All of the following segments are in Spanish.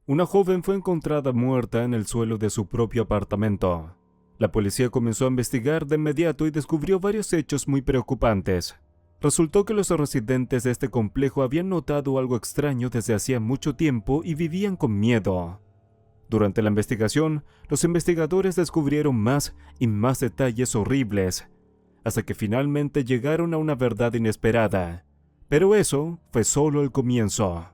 Una joven fue encontrada muerta en el suelo de su propio apartamento. La policía comenzó a investigar de inmediato y descubrió varios hechos muy preocupantes. Resultó que los residentes de este complejo habían notado algo extraño desde hacía mucho tiempo y vivían con miedo. Durante la investigación, los investigadores descubrieron más y más detalles horribles, hasta que finalmente llegaron a una verdad inesperada. Pero eso fue solo el comienzo.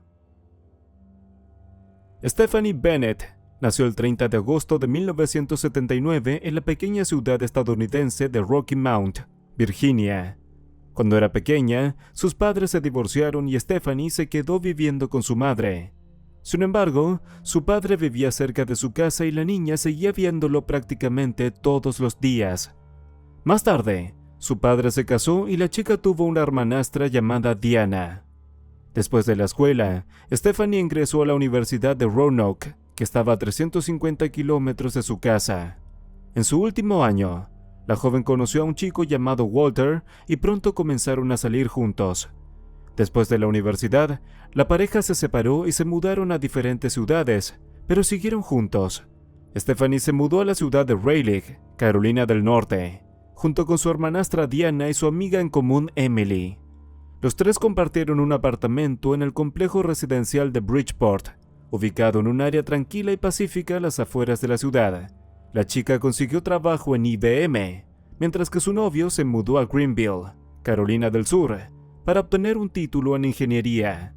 Stephanie Bennett nació el 30 de agosto de 1979 en la pequeña ciudad estadounidense de Rocky Mount, Virginia. Cuando era pequeña, sus padres se divorciaron y Stephanie se quedó viviendo con su madre. Sin embargo, su padre vivía cerca de su casa y la niña seguía viéndolo prácticamente todos los días. Más tarde, su padre se casó y la chica tuvo una hermanastra llamada Diana. Después de la escuela, Stephanie ingresó a la Universidad de Roanoke, que estaba a 350 kilómetros de su casa. En su último año, la joven conoció a un chico llamado Walter y pronto comenzaron a salir juntos. Después de la universidad, la pareja se separó y se mudaron a diferentes ciudades, pero siguieron juntos. Stephanie se mudó a la ciudad de Raleigh, Carolina del Norte, junto con su hermanastra Diana y su amiga en común Emily. Los tres compartieron un apartamento en el complejo residencial de Bridgeport, ubicado en un área tranquila y pacífica a las afueras de la ciudad. La chica consiguió trabajo en IBM, mientras que su novio se mudó a Greenville, Carolina del Sur, para obtener un título en ingeniería.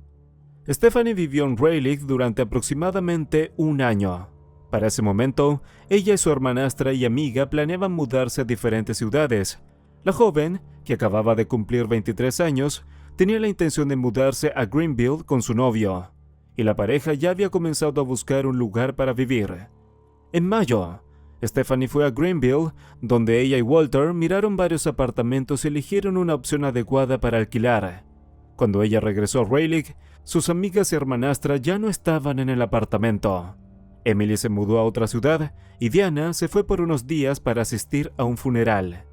Stephanie vivió en Raleigh durante aproximadamente un año. Para ese momento, ella y su hermanastra y amiga planeaban mudarse a diferentes ciudades. La joven, que acababa de cumplir 23 años, tenía la intención de mudarse a Greenville con su novio, y la pareja ya había comenzado a buscar un lugar para vivir. En mayo, Stephanie fue a Greenville, donde ella y Walter miraron varios apartamentos y eligieron una opción adecuada para alquilar. Cuando ella regresó a Raleigh, sus amigas y hermanastra ya no estaban en el apartamento. Emily se mudó a otra ciudad y Diana se fue por unos días para asistir a un funeral.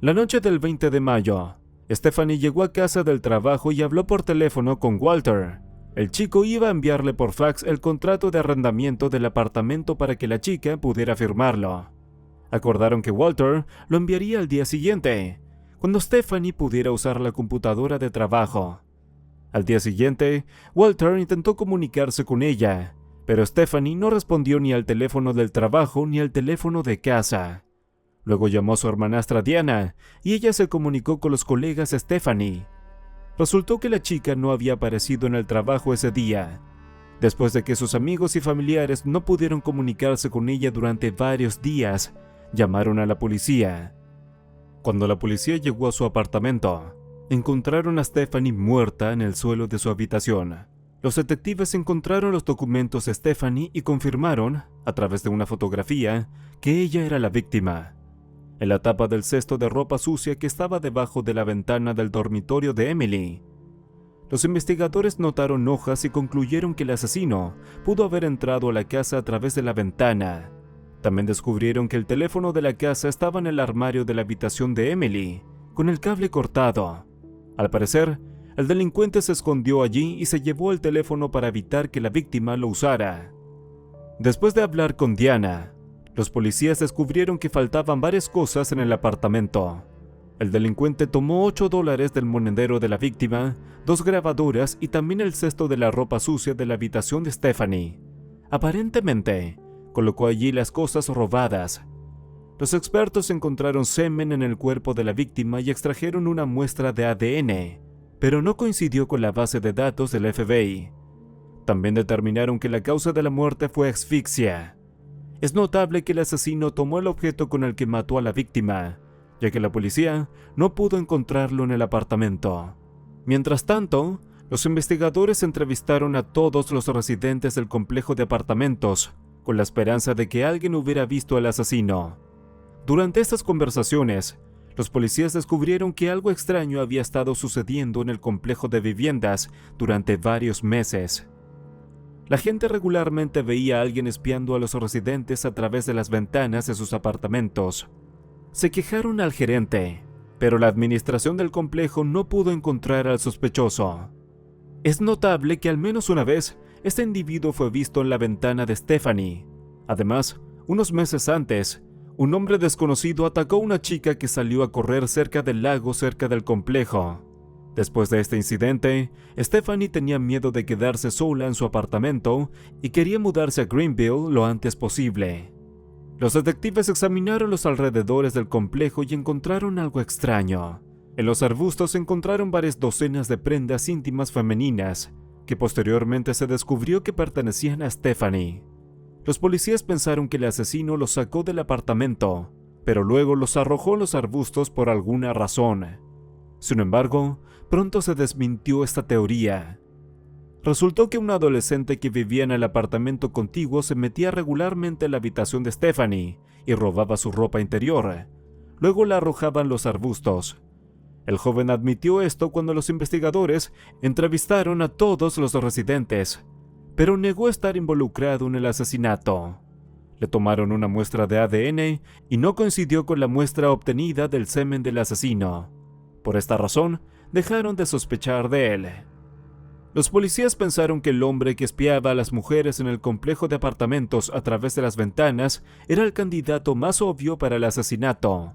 La noche del 20 de mayo, Stephanie llegó a casa del trabajo y habló por teléfono con Walter. El chico iba a enviarle por fax el contrato de arrendamiento del apartamento para que la chica pudiera firmarlo. Acordaron que Walter lo enviaría al día siguiente, cuando Stephanie pudiera usar la computadora de trabajo. Al día siguiente, Walter intentó comunicarse con ella, pero Stephanie no respondió ni al teléfono del trabajo ni al teléfono de casa. Luego llamó a su hermanastra Diana y ella se comunicó con los colegas de Stephanie. Resultó que la chica no había aparecido en el trabajo ese día, después de que sus amigos y familiares no pudieron comunicarse con ella durante varios días. Llamaron a la policía. Cuando la policía llegó a su apartamento, encontraron a Stephanie muerta en el suelo de su habitación. Los detectives encontraron los documentos de Stephanie y confirmaron, a través de una fotografía, que ella era la víctima. En la tapa del cesto de ropa sucia que estaba debajo de la ventana del dormitorio de Emily, los investigadores notaron hojas y concluyeron que el asesino pudo haber entrado a la casa a través de la ventana. También descubrieron que el teléfono de la casa estaba en el armario de la habitación de Emily, con el cable cortado. Al parecer, el delincuente se escondió allí y se llevó el teléfono para evitar que la víctima lo usara. Después de hablar con Diana, los policías descubrieron que faltaban varias cosas en el apartamento. El delincuente tomó $8 del monedero de la víctima, 2 grabadoras y también el cesto de la ropa sucia de la habitación de Stephanie. Aparentemente, colocó allí las cosas robadas. Los expertos encontraron semen en el cuerpo de la víctima y extrajeron una muestra de ADN, pero no coincidió con la base de datos del FBI. También determinaron que la causa de la muerte fue asfixia. Es notable que el asesino tomó el objeto con el que mató a la víctima, ya que la policía no pudo encontrarlo en el apartamento. Mientras tanto, los investigadores entrevistaron a todos los residentes del complejo de apartamentos, con la esperanza de que alguien hubiera visto al asesino. Durante estas conversaciones, los policías descubrieron que algo extraño había estado sucediendo en el complejo de viviendas durante varios meses. La gente regularmente veía a alguien espiando a los residentes a través de las ventanas de sus apartamentos. Se quejaron al gerente, pero la administración del complejo no pudo encontrar al sospechoso. Es notable que al menos una vez este individuo fue visto en la ventana de Stephanie. Además, unos meses antes, un hombre desconocido atacó a una chica que salió a correr cerca del lago cerca del complejo. Después de este incidente, Stephanie tenía miedo de quedarse sola en su apartamento y quería mudarse a Greenville lo antes posible. Los detectives examinaron los alrededores del complejo y encontraron algo extraño. En los arbustos encontraron varias docenas de prendas íntimas femeninas, que posteriormente se descubrió que pertenecían a Stephanie. Los policías pensaron que el asesino los sacó del apartamento, pero luego los arrojó en los arbustos por alguna razón. Sin embargo, pronto se desmintió esta teoría. Resultó que un adolescente que vivía en el apartamento contiguo se metía regularmente en la habitación de Stephanie y robaba su ropa interior. Luego la arrojaba en los arbustos. El joven admitió esto cuando los investigadores entrevistaron a todos los residentes, pero negó estar involucrado en el asesinato. Le tomaron una muestra de ADN y no coincidió con la muestra obtenida del semen del asesino. Por esta razón, dejaron de sospechar de él. Los policías pensaron que el hombre que espiaba a las mujeres en el complejo de apartamentos a través de las ventanas era el candidato más obvio para el asesinato.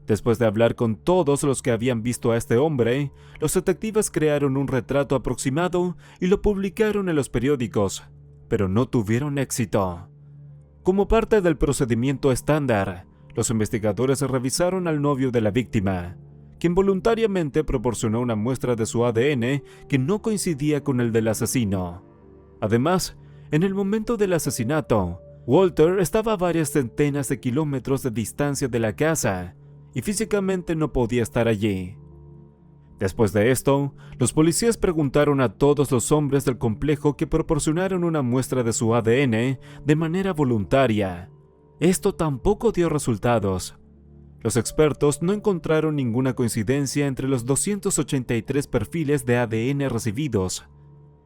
Después de hablar con todos los que habían visto a este hombre, los detectives crearon un retrato aproximado y lo publicaron en los periódicos, pero no tuvieron éxito. Como parte del procedimiento estándar, los investigadores revisaron al novio de la víctima, quien voluntariamente proporcionó una muestra de su ADN que no coincidía con el del asesino. Además, en el momento del asesinato, Walter estaba a varias centenas de kilómetros de distancia de la casa y físicamente no podía estar allí. Después de esto, los policías preguntaron a todos los hombres del complejo que proporcionaron una muestra de su ADN de manera voluntaria. Esto tampoco dio resultados. Los expertos no encontraron ninguna coincidencia entre los 283 perfiles de ADN recibidos.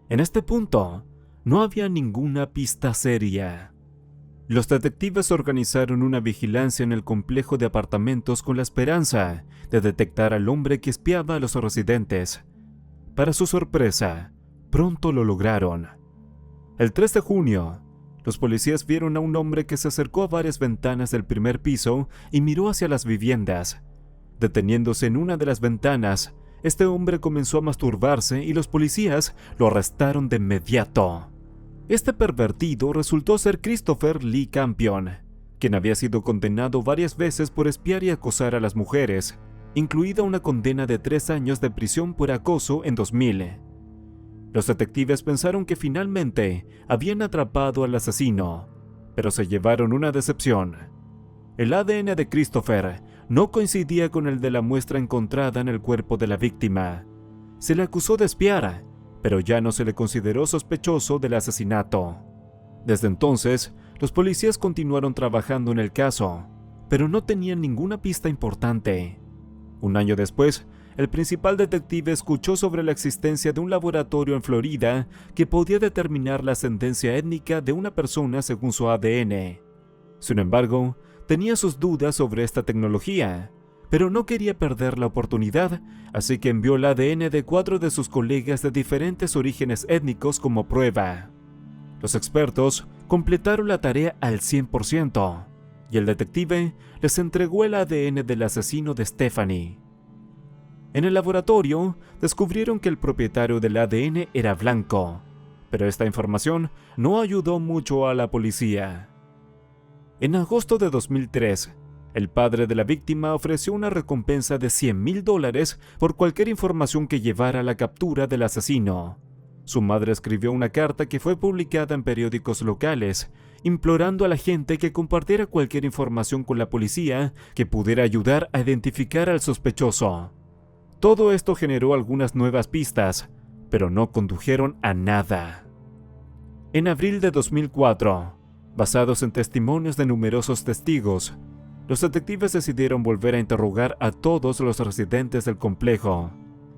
En este punto, no había ninguna pista seria. Los detectives organizaron una vigilancia en el complejo de apartamentos con la esperanza de detectar al hombre que espiaba a los residentes. Para su sorpresa, pronto lo lograron. El 3 de junio, los policías vieron a un hombre que se acercó a varias ventanas del primer piso y miró hacia las viviendas. Deteniéndose en una de las ventanas, este hombre comenzó a masturbarse y los policías lo arrestaron de inmediato. Este pervertido resultó ser Christopher Lee Campion, quien había sido condenado varias veces por espiar y acosar a las mujeres, incluida una condena de 3 años de prisión por acoso en 2000. Los detectives pensaron que finalmente habían atrapado al asesino, pero se llevaron una decepción. El ADN de Christopher no coincidía con el de la muestra encontrada en el cuerpo de la víctima. Se le acusó de espiar, pero ya no se le consideró sospechoso del asesinato. Desde entonces, los policías continuaron trabajando en el caso, pero no tenían ninguna pista importante. Un año después, el principal detective escuchó sobre la existencia de un laboratorio en Florida que podía determinar la ascendencia étnica de una persona según su ADN. Sin embargo, tenía sus dudas sobre esta tecnología, pero no quería perder la oportunidad, así que envió el ADN de 4 de sus colegas de diferentes orígenes étnicos como prueba. Los expertos completaron la tarea al 100%, y el detective les entregó el ADN del asesino de Stephanie. En el laboratorio, descubrieron que el propietario del ADN era blanco, pero esta información no ayudó mucho a la policía. En agosto de 2003, el padre de la víctima ofreció una recompensa de $100,000 por cualquier información que llevara a la captura del asesino. Su madre escribió una carta que fue publicada en periódicos locales, implorando a la gente que compartiera cualquier información con la policía que pudiera ayudar a identificar al sospechoso. Todo esto generó algunas nuevas pistas, pero no condujeron a nada. En abril de 2004, basados en testimonios de numerosos testigos, los detectives decidieron volver a interrogar a todos los residentes del complejo.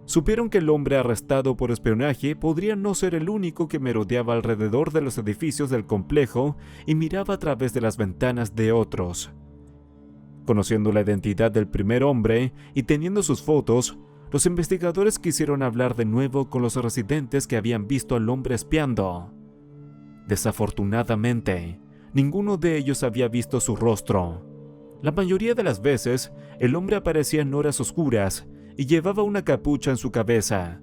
Supieron que el hombre arrestado por espionaje podría no ser el único que merodeaba alrededor de los edificios del complejo y miraba a través de las ventanas de otros. Conociendo la identidad del primer hombre y teniendo sus fotos, Los investigadores quisieron hablar de nuevo con los residentes que habían visto al hombre espiando. Desafortunadamente, ninguno de ellos había visto su rostro. La mayoría de las veces, el hombre aparecía en horas oscuras y llevaba una capucha en su cabeza.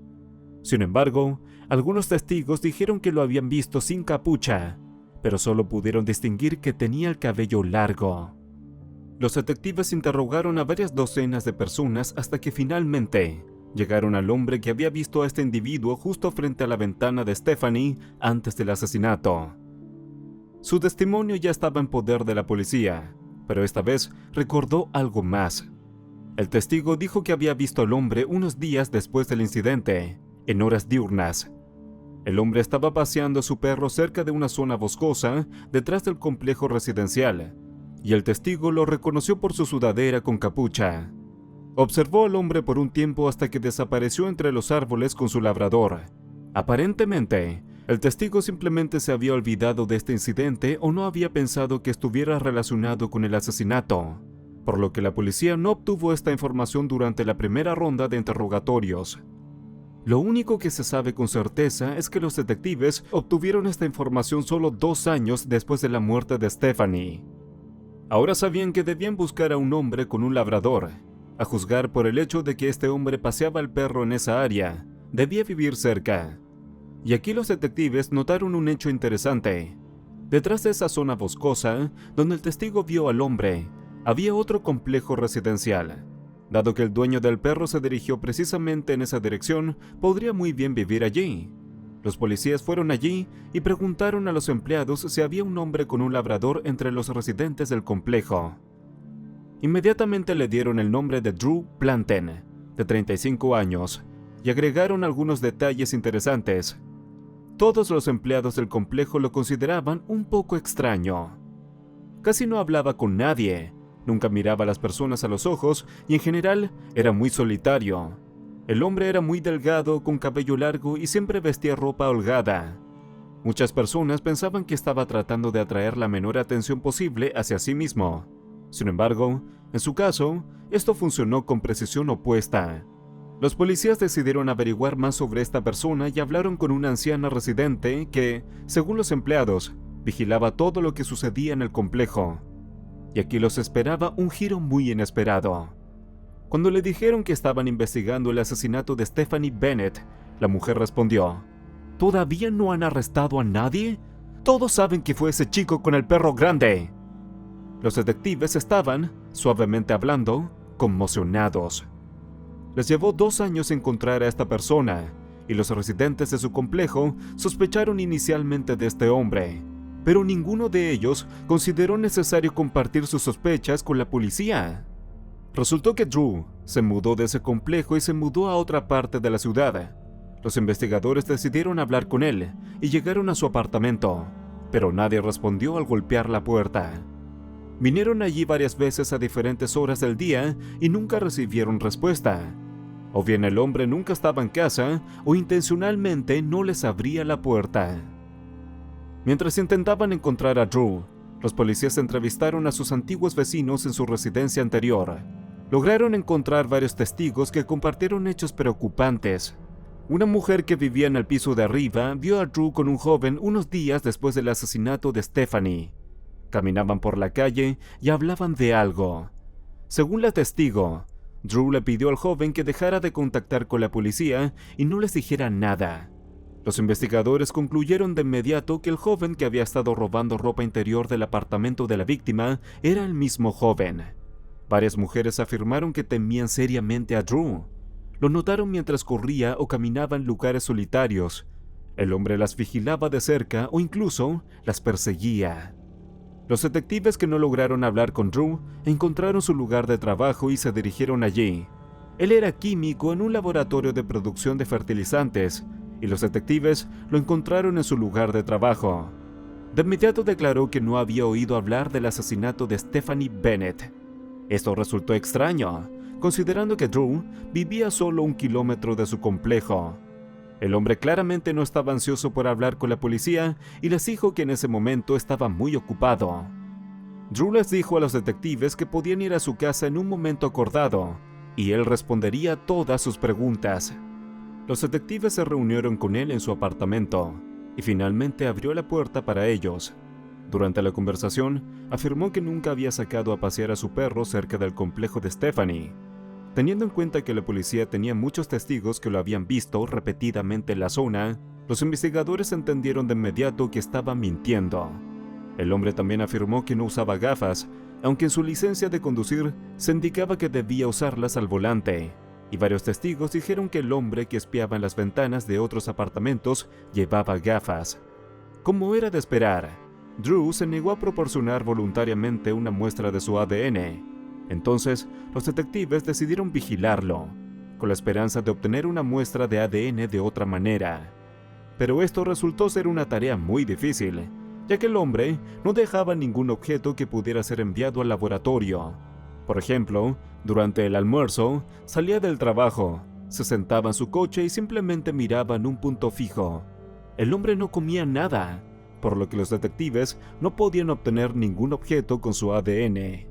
Sin embargo, algunos testigos dijeron que lo habían visto sin capucha, pero solo pudieron distinguir que tenía el cabello largo. Los detectives interrogaron a varias docenas de personas hasta que finalmente llegaron al hombre que había visto a este individuo justo frente a la ventana de Stephanie antes del asesinato. Su testimonio ya estaba en poder de la policía, pero esta vez recordó algo más. El testigo dijo que había visto al hombre unos días después del incidente, en horas diurnas. El hombre estaba paseando a su perro cerca de una zona boscosa detrás del complejo residencial, y el testigo lo reconoció por su sudadera con capucha. Observó al hombre por un tiempo hasta que desapareció entre los árboles con su labrador. Aparentemente, el testigo simplemente se había olvidado de este incidente o no había pensado que estuviera relacionado con el asesinato, por lo que la policía no obtuvo esta información durante la primera ronda de interrogatorios. Lo único que se sabe con certeza es que los detectives obtuvieron esta información solo 2 años después de la muerte de Stephanie. Ahora sabían que debían buscar a un hombre con un labrador. A juzgar por el hecho de que este hombre paseaba al perro en esa área, debía vivir cerca. Y aquí los detectives notaron un hecho interesante. Detrás de esa zona boscosa, donde el testigo vio al hombre, había otro complejo residencial. Dado que el dueño del perro se dirigió precisamente en esa dirección, podría muy bien vivir allí. Los policías fueron allí y preguntaron a los empleados si había un hombre con un labrador entre los residentes del complejo. Inmediatamente le dieron el nombre de Drew Planten, de 35 años, y agregaron algunos detalles interesantes. Todos los empleados del complejo lo consideraban un poco extraño. Casi no hablaba con nadie, nunca miraba a las personas a los ojos y en general era muy solitario. El hombre era muy delgado, con cabello largo y siempre vestía ropa holgada. Muchas personas pensaban que estaba tratando de atraer la menor atención posible hacia sí mismo. Sin embargo, en su caso, esto funcionó con precisión opuesta. Los policías decidieron averiguar más sobre esta persona y hablaron con una anciana residente que, según los empleados, vigilaba todo lo que sucedía en el complejo. Y aquí los esperaba un giro muy inesperado. Cuando le dijeron que estaban investigando el asesinato de Stephanie Bennett, la mujer respondió: ¿Todavía no han arrestado a nadie? Todos saben que fue ese chico con el perro grande. Los detectives estaban, suavemente hablando, conmocionados. Les llevó 2 años encontrar a esta persona, y los residentes de su complejo sospecharon inicialmente de este hombre, pero ninguno de ellos consideró necesario compartir sus sospechas con la policía. Resultó que Drew se mudó de ese complejo y se mudó a otra parte de la ciudad. Los investigadores decidieron hablar con él y llegaron a su apartamento, pero nadie respondió al golpear la puerta. Vinieron allí varias veces a diferentes horas del día y nunca recibieron respuesta. O bien el hombre nunca estaba en casa o intencionalmente no les abría la puerta. Mientras intentaban encontrar a Drew, los policías entrevistaron a sus antiguos vecinos en su residencia anterior. Lograron encontrar varios testigos que compartieron hechos preocupantes. Una mujer que vivía en el piso de arriba vio a Drew con un joven unos días después del asesinato de Stephanie. Caminaban por la calle y hablaban de algo. Según la testigo, Drew le pidió al joven que dejara de contactar con la policía y no les dijera nada. Los investigadores concluyeron de inmediato que el joven que había estado robando ropa interior del apartamento de la víctima era el mismo joven. Varias mujeres afirmaron que temían seriamente a Drew. Lo notaron mientras corría o caminaba en lugares solitarios. El hombre las vigilaba de cerca o incluso las perseguía. Los detectives que no lograron hablar con Drew encontraron su lugar de trabajo y se dirigieron allí. Él era químico en un laboratorio de producción de fertilizantes, y los detectives lo encontraron en su lugar de trabajo. De inmediato declaró que no había oído hablar del asesinato de Stephanie Bennett. Esto resultó extraño, considerando que Drew vivía solo 1 kilómetro de su complejo. El hombre claramente no estaba ansioso por hablar con la policía y les dijo que en ese momento estaba muy ocupado. Drew les dijo a los detectives que podían ir a su casa en un momento acordado, y él respondería todas sus preguntas. Los detectives se reunieron con él en su apartamento y finalmente abrió la puerta para ellos. Durante la conversación, afirmó que nunca había sacado a pasear a su perro cerca del complejo de Stephanie. Teniendo en cuenta que la policía tenía muchos testigos que lo habían visto repetidamente en la zona, los investigadores entendieron de inmediato que estaba mintiendo. El hombre también afirmó que no usaba gafas, aunque en su licencia de conducir se indicaba que debía usarlas al volante, y varios testigos dijeron que el hombre que espiaba en las ventanas de otros apartamentos llevaba gafas. Como era de esperar, Drew se negó a proporcionar voluntariamente una muestra de su ADN. Entonces, los detectives decidieron vigilarlo, con la esperanza de obtener una muestra de ADN de otra manera. Pero esto resultó ser una tarea muy difícil, ya que el hombre no dejaba ningún objeto que pudiera ser enviado al laboratorio. Por ejemplo, durante el almuerzo, salía del trabajo, se sentaba en su coche y simplemente miraba en un punto fijo. El hombre no comía nada, por lo que los detectives no podían obtener ningún objeto con su ADN.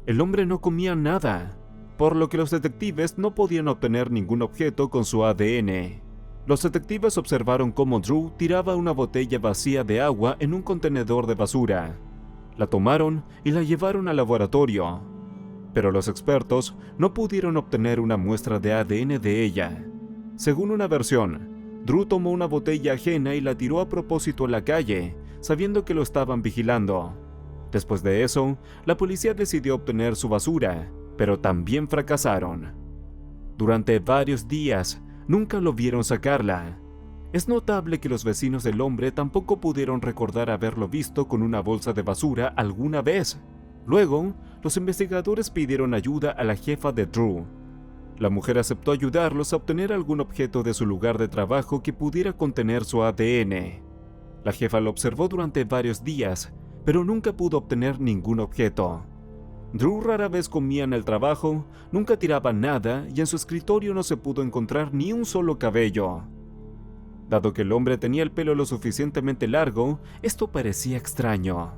El hombre no comía nada, por lo que los detectives no podían obtener ningún objeto con su ADN. Los detectives observaron cómo Drew tiraba una botella vacía de agua en un contenedor de basura. La tomaron y la llevaron al laboratorio, pero los expertos no pudieron obtener una muestra de ADN de ella. Según una versión, Drew tomó una botella ajena y la tiró a propósito a la calle, sabiendo que lo estaban vigilando. Después de eso, la policía decidió obtener su basura, pero también fracasaron. Durante varios días, nunca lo vieron sacarla. Es notable que los vecinos del hombre tampoco pudieron recordar haberlo visto con una bolsa de basura alguna vez. Luego, los investigadores pidieron ayuda a la jefa de Drew. La mujer aceptó ayudarlos a obtener algún objeto de su lugar de trabajo que pudiera contener su ADN. La jefa lo observó durante varios días, pero nunca pudo obtener ningún objeto. Drew rara vez comía en el trabajo, nunca tiraba nada y en su escritorio no se pudo encontrar ni un solo cabello. Dado que el hombre tenía el pelo lo suficientemente largo, esto parecía extraño.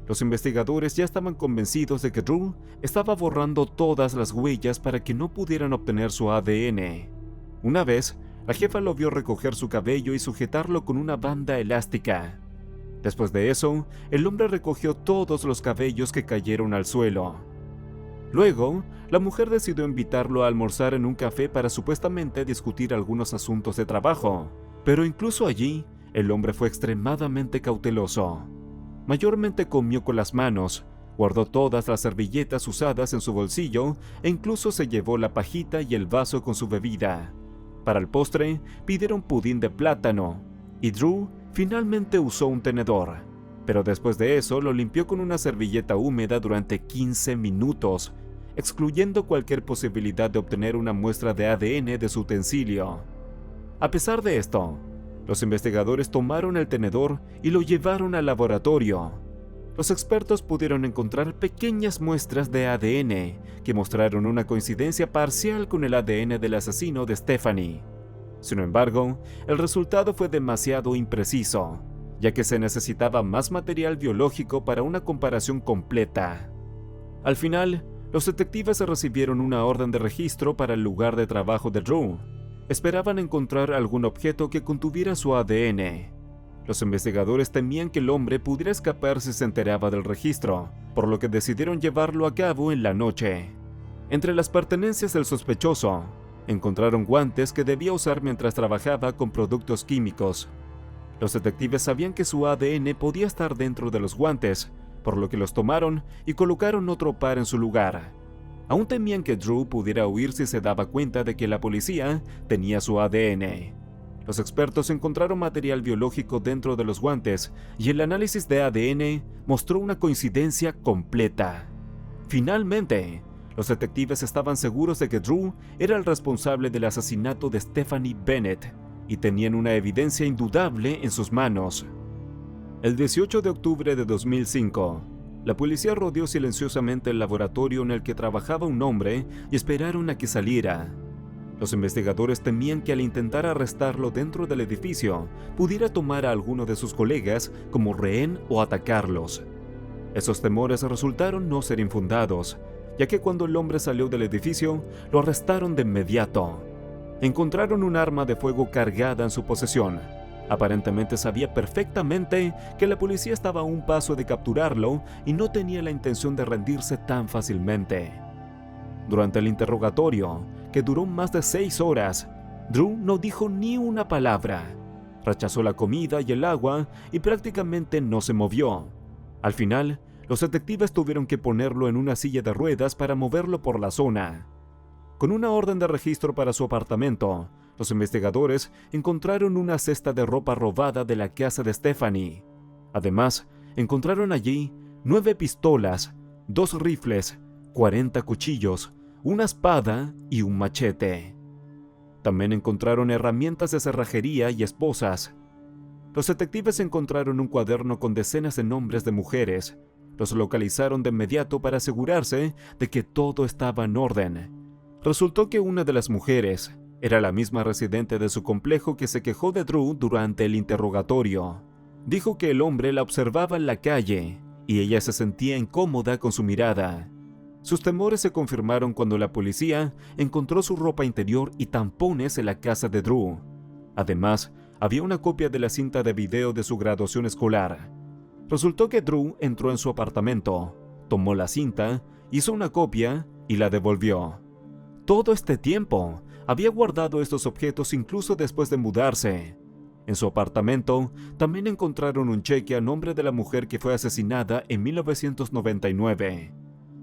Los investigadores ya estaban convencidos de que Drew estaba borrando todas las huellas para que no pudieran obtener su ADN. Una vez, la jefa lo vio recoger su cabello y sujetarlo con una banda elástica. Después de eso, el hombre recogió todos los cabellos que cayeron al suelo. Luego, la mujer decidió invitarlo a almorzar en un café para supuestamente discutir algunos asuntos de trabajo, pero incluso allí, el hombre fue extremadamente cauteloso. Mayormente comió con las manos, guardó todas las servilletas usadas en su bolsillo e incluso se llevó la pajita y el vaso con su bebida. Para el postre, pidieron pudín de plátano, y Drew finalmente usó un tenedor, pero después de eso lo limpió con una servilleta húmeda durante 15 minutos, excluyendo cualquier posibilidad de obtener una muestra de ADN de su utensilio. A pesar de esto, los investigadores tomaron el tenedor y lo llevaron al laboratorio. Los expertos pudieron encontrar pequeñas muestras de ADN que mostraron una coincidencia parcial con el ADN del asesino de Stephanie. Sin embargo, el resultado fue demasiado impreciso, ya que se necesitaba más material biológico para una comparación completa. Al final, los detectives recibieron una orden de registro para el lugar de trabajo de Drew. Esperaban encontrar algún objeto que contuviera su ADN. Los investigadores temían que el hombre pudiera escapar si se enteraba del registro, por lo que decidieron llevarlo a cabo en la noche. Entre las pertenencias del sospechoso, encontraron guantes que debía usar mientras trabajaba con productos químicos. Los detectives sabían que su ADN podía estar dentro de los guantes, por lo que los tomaron y colocaron otro par en su lugar. Aún temían que Drew pudiera huir si se daba cuenta de que la policía tenía su ADN. Los expertos encontraron material biológico dentro de los guantes y el análisis de ADN mostró una coincidencia completa. Finalmente, los detectives estaban seguros de que Drew era el responsable del asesinato de Stephanie Bennett y tenían una evidencia indudable en sus manos. El 18 de octubre de 2005, la policía rodeó silenciosamente el laboratorio en el que trabajaba un hombre y esperaron a que saliera. Los investigadores temían que al intentar arrestarlo dentro del edificio, pudiera tomar a alguno de sus colegas como rehén o atacarlos. Esos temores resultaron no ser infundados, ya que cuando el hombre salió del edificio, lo arrestaron de inmediato. Encontraron un arma de fuego cargada en su posesión. Aparentemente sabía perfectamente que la policía estaba a un paso de capturarlo y no tenía la intención de rendirse tan fácilmente. Durante el interrogatorio, que duró más de 6 horas, Drew no dijo ni una palabra. Rechazó la comida y el agua y prácticamente no se movió. Al final, los detectives tuvieron que ponerlo en una silla de ruedas para moverlo por la zona. Con una orden de registro para su apartamento, los investigadores encontraron una cesta de ropa robada de la casa de Stephanie. Además, encontraron allí 9 pistolas, 2 rifles, 40 cuchillos, una espada y un machete. También encontraron herramientas de cerrajería y esposas. Los detectives encontraron un cuaderno con decenas de nombres de mujeres. Los localizaron de inmediato para asegurarse de que todo estaba en orden. Resultó que una de las mujeres era la misma residente de su complejo que se quejó de Drew durante el interrogatorio. Dijo que el hombre la observaba en la calle y ella se sentía incómoda con su mirada. Sus temores se confirmaron cuando la policía encontró su ropa interior y tampones en la casa de Drew. Además, había una copia de la cinta de video de su graduación escolar. Resultó que Drew entró en su apartamento, tomó la cinta, hizo una copia y la devolvió. Todo este tiempo, había guardado estos objetos incluso después de mudarse. En su apartamento, también encontraron un cheque a nombre de la mujer que fue asesinada en 1999.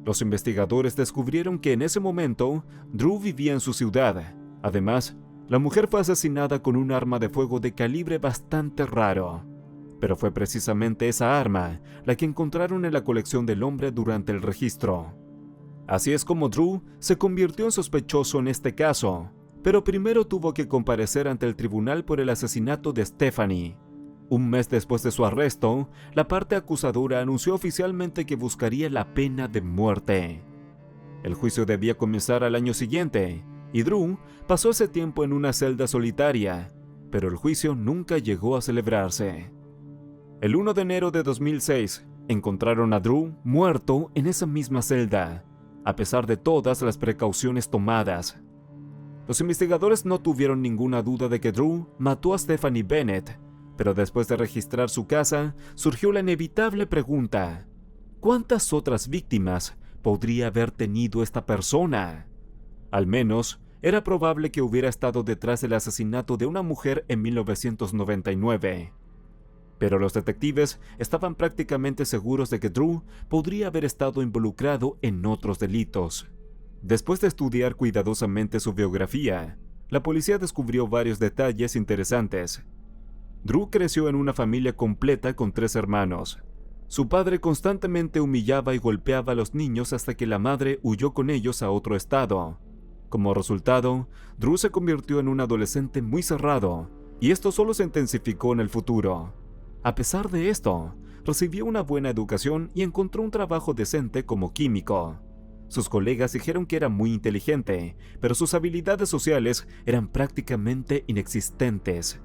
Los investigadores descubrieron que en ese momento, Drew vivía en su ciudad. Además, la mujer fue asesinada con un arma de fuego de calibre bastante raro. Pero fue precisamente esa arma la que encontraron en la colección del hombre durante el registro. Así es como Drew se convirtió en sospechoso en este caso, pero primero tuvo que comparecer ante el tribunal por el asesinato de Stephanie. Un mes después de su arresto, la parte acusadora anunció oficialmente que buscaría la pena de muerte. El juicio debía comenzar al año siguiente, y Drew pasó ese tiempo en una celda solitaria, pero el juicio nunca llegó a celebrarse. El 1 de enero de 2006, encontraron a Drew muerto en esa misma celda, a pesar de todas las precauciones tomadas. Los investigadores no tuvieron ninguna duda de que Drew mató a Stephanie Bennett, pero después de registrar su casa, surgió la inevitable pregunta: ¿cuántas otras víctimas podría haber tenido esta persona? Al menos, era probable que hubiera estado detrás del asesinato de una mujer en 1999. Pero los detectives estaban prácticamente seguros de que Drew podría haber estado involucrado en otros delitos. Después de estudiar cuidadosamente su biografía, la policía descubrió varios detalles interesantes. Drew creció en una familia completa con 3 hermanos. Su padre constantemente humillaba y golpeaba a los niños hasta que la madre huyó con ellos a otro estado. Como resultado, Drew se convirtió en un adolescente muy cerrado, y esto solo se intensificó en el futuro. A pesar de esto, recibió una buena educación y encontró un trabajo decente como químico. Sus colegas dijeron que era muy inteligente, pero sus habilidades sociales eran prácticamente inexistentes.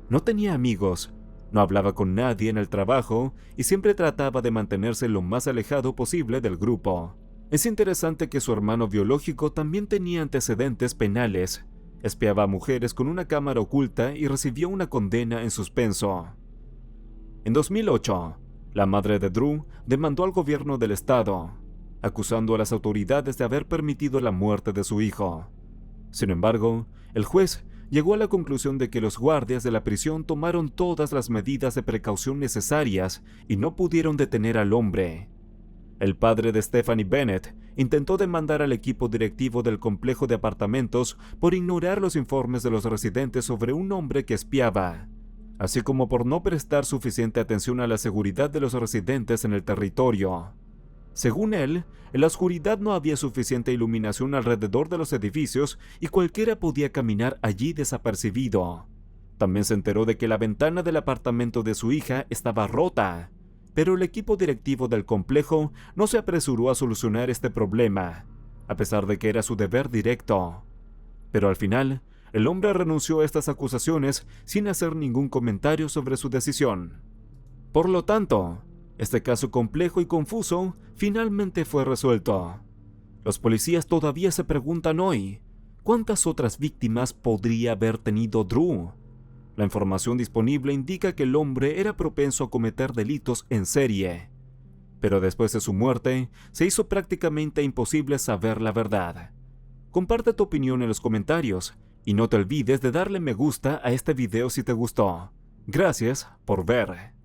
No tenía amigos, no hablaba con nadie en el trabajo y siempre trataba de mantenerse lo más alejado posible del grupo. Es interesante que su hermano biológico también tenía antecedentes penales. Espiaba a mujeres con una cámara oculta y recibió una condena en suspenso. En 2008, la madre de Drew demandó al gobierno del estado, acusando a las autoridades de haber permitido la muerte de su hijo. Sin embargo, el juez llegó a la conclusión de que los guardias de la prisión tomaron todas las medidas de precaución necesarias y no pudieron detener al hombre. El padre de Stephanie Bennett intentó demandar al equipo directivo del complejo de apartamentos por ignorar los informes de los residentes sobre un hombre que espiaba, así como por no prestar suficiente atención a la seguridad de los residentes en el territorio. Según él, en la oscuridad no había suficiente iluminación alrededor de los edificios y cualquiera podía caminar allí desapercibido. También se enteró de que la ventana del apartamento de su hija estaba rota, pero el equipo directivo del complejo no se apresuró a solucionar este problema, a pesar de que era su deber directo. Pero al final, el hombre renunció a estas acusaciones sin hacer ningún comentario sobre su decisión. Por lo tanto, este caso complejo y confuso finalmente fue resuelto. Los policías todavía se preguntan hoy, ¿cuántas otras víctimas podría haber tenido Drew? La información disponible indica que el hombre era propenso a cometer delitos en serie, pero después de su muerte, se hizo prácticamente imposible saber la verdad. Comparte tu opinión en los comentarios y no te olvides de darle me gusta a este video si te gustó. Gracias por ver.